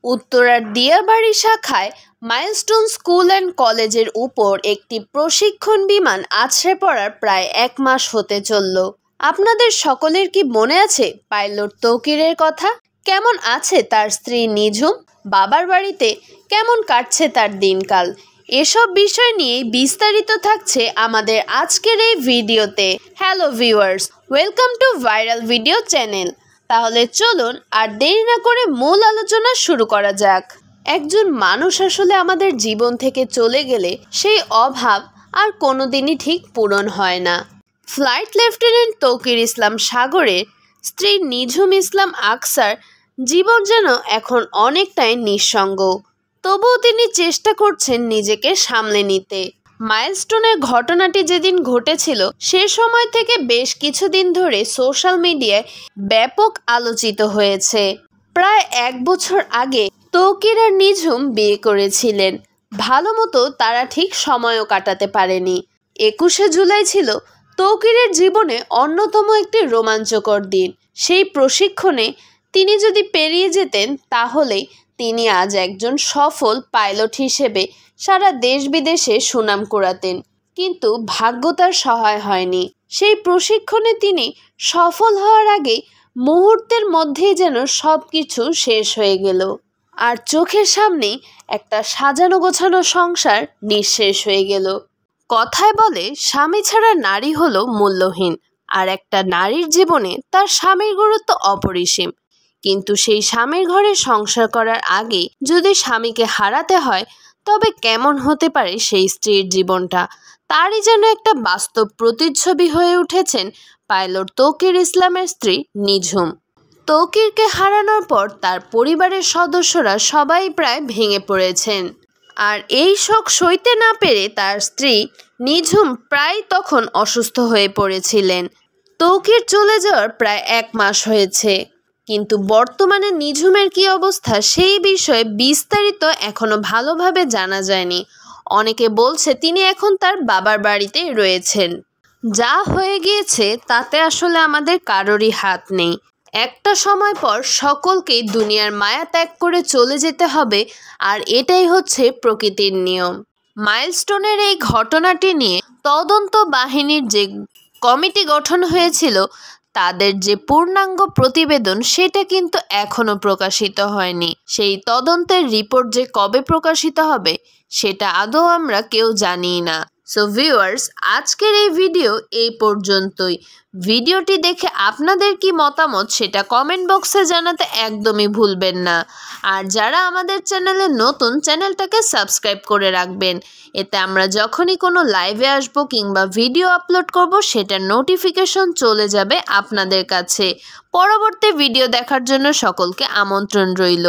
উত্তরার দিয়াবাড়ি শাখায় milestone school and কলেজের উপর একটি প্রশিক্ষণ বিমান আছড়ে পড়ার প্রায় 1 মাস হতে চলল। আপনাদের সকলের কি মনে আছে পাইলট তৌকিরের কথা? কেমন আছে তার স্ত্রী নিঝুম? বাবার বাড়িতে কেমন কাটছে তার দিনকাল? এসব বিষয় নিয়ে বিস্তারিত থাকছে আমাদের আজকের এই ভিডিওতে। Hello viewers, welcome to viral video channel. তাহলে চলুন আর দেরি না করে মূল আলোচনা শুরু করা যাক। একজন মানুষ আসলে আমাদের জীবন থেকে চলে গেলে সেই অভাব আর কোনোদিনই ঠিক পূরণ হয় না। ফ্লাইট লেফটেন্যান্ট তৌকির ইসলাম সাগরের স্ত্রী নিঝুম ইসলাম আকসার জীবন যেন এখন অনেকটাই নিঃসঙ্গ। তবুও তিনি চেষ্টা করছেন নিজেকে সামলে নিতে। মাইলস্টোনের ঘটনাটি যেদিন ঘটেছিল সে সময় থেকে বেশ কিছুদিন ধরে সোশ্যাল মিডিয়ায় ব্যাপক আলোচিত হয়েছে। প্রায় 1 বছর আগে তৌকির আর নিঝুম বিয়ে করেছিলেন। ভালো মতো তারা ঠিক সময়ও কাটাতে পারেনি। 21শে জুলাই ছিল তৌকিরের জীবনে অন্যতম একটি রোমাঞ্চকর দিন। সেই প্রশিক্ষণে তিনি যদি পেরিয়ে যেতেন তাহলে তিনি আজ একজন সফল পাইলট হিসেবে সারা দেশ বিদেশে সুনাম কুড়াতেন। কিন্তু ভাগ্য তার সহায় হয়নি। সেই প্রশিক্ষণে তিনি সফল হওয়ার আগে মুহূর্তের মধ্যেই যেন সব কিছু শেষ হয়ে গেল। আর চোখের সামনেই একটা সাজানো গোছানো সংসার নিঃশেষ হয়ে গেল। কথায় বলে স্বামী ছাড়া নারী হলো মূল্যহীন, আর একটা নারীর জীবনে তার স্বামীর গুরুত্ব অপরিসীম। কিন্তু সেই স্বামীর ঘরে সংসার করার আগে যদি স্বামীকে হারাতে হয় তবে কেমন হতে পারে সেই স্ত্রীর জীবনটা, তারই যেন একটা বাস্তব প্রতিচ্ছবি হয়ে উঠেছেন পাইলট তৌকির ইসলামের স্ত্রী নিঝুম। তৌকিরকে হারানোর পর তার পরিবারের সদস্যরা সবাই প্রায় ভেঙে পড়েছেন। আর এই শোক সইতে না পেরে তার স্ত্রী নিঝুম প্রায় তখন অসুস্থ হয়ে পড়েছিলেন। তৌকির চলে যাওয়ার প্রায় 1 মাস হয়েছে, কিন্তু বর্তমানে নিঝুমের কী অবস্থা সেই বিষয়ে বিস্তারিত এখনো ভালোভাবে জানা যায়নি। অনেকে বলছে তিনি এখন তার বাবার বাড়িতে রয়েছেন। যা হয়ে গিয়েছে তাতে আসলে আমাদের কারোরই হাত নেই। একটা সময় পর সকলকেই দুনিয়ার মায়া ত্যাগ করে চলে যেতে হবে, আর এটাই হচ্ছে প্রকৃতির নিয়ম। মাইলস্টোনের এই ঘটনাটি নিয়ে তদন্ত বাহিনীর যে কমিটি গঠন হয়েছিল তাদের যে পূর্ণাঙ্গ প্রতিবেদন সেটা কিন্তু এখনো প্রকাশিত হয়নি। সেই তদন্তের রিপোর্ট যে কবে প্রকাশিত হবে সেটা আদৌ আমরা কেউ জানি না। সো ভিউয়ার্স, আজকের এই ভিডিও এই পর্যন্তই। ভিডিওটি দেখে আপনাদের কি মতামত সেটা কমেন্ট বক্সে জানাতে একদমই ভুলবেন না। আর যারা আমাদের চ্যানেলে নতুন, চ্যানেলটাকে সাবস্ক্রাইব করে রাখবেন। এতে আমরা যখনই কোনো লাইভে আসব কিংবা ভিডিও আপলোড করব সেটার নোটিফিকেশন চলে যাবে আপনাদের কাছে। পরবর্তী ভিডিও দেখার জন্য সকলকে আমন্ত্রণ রইল।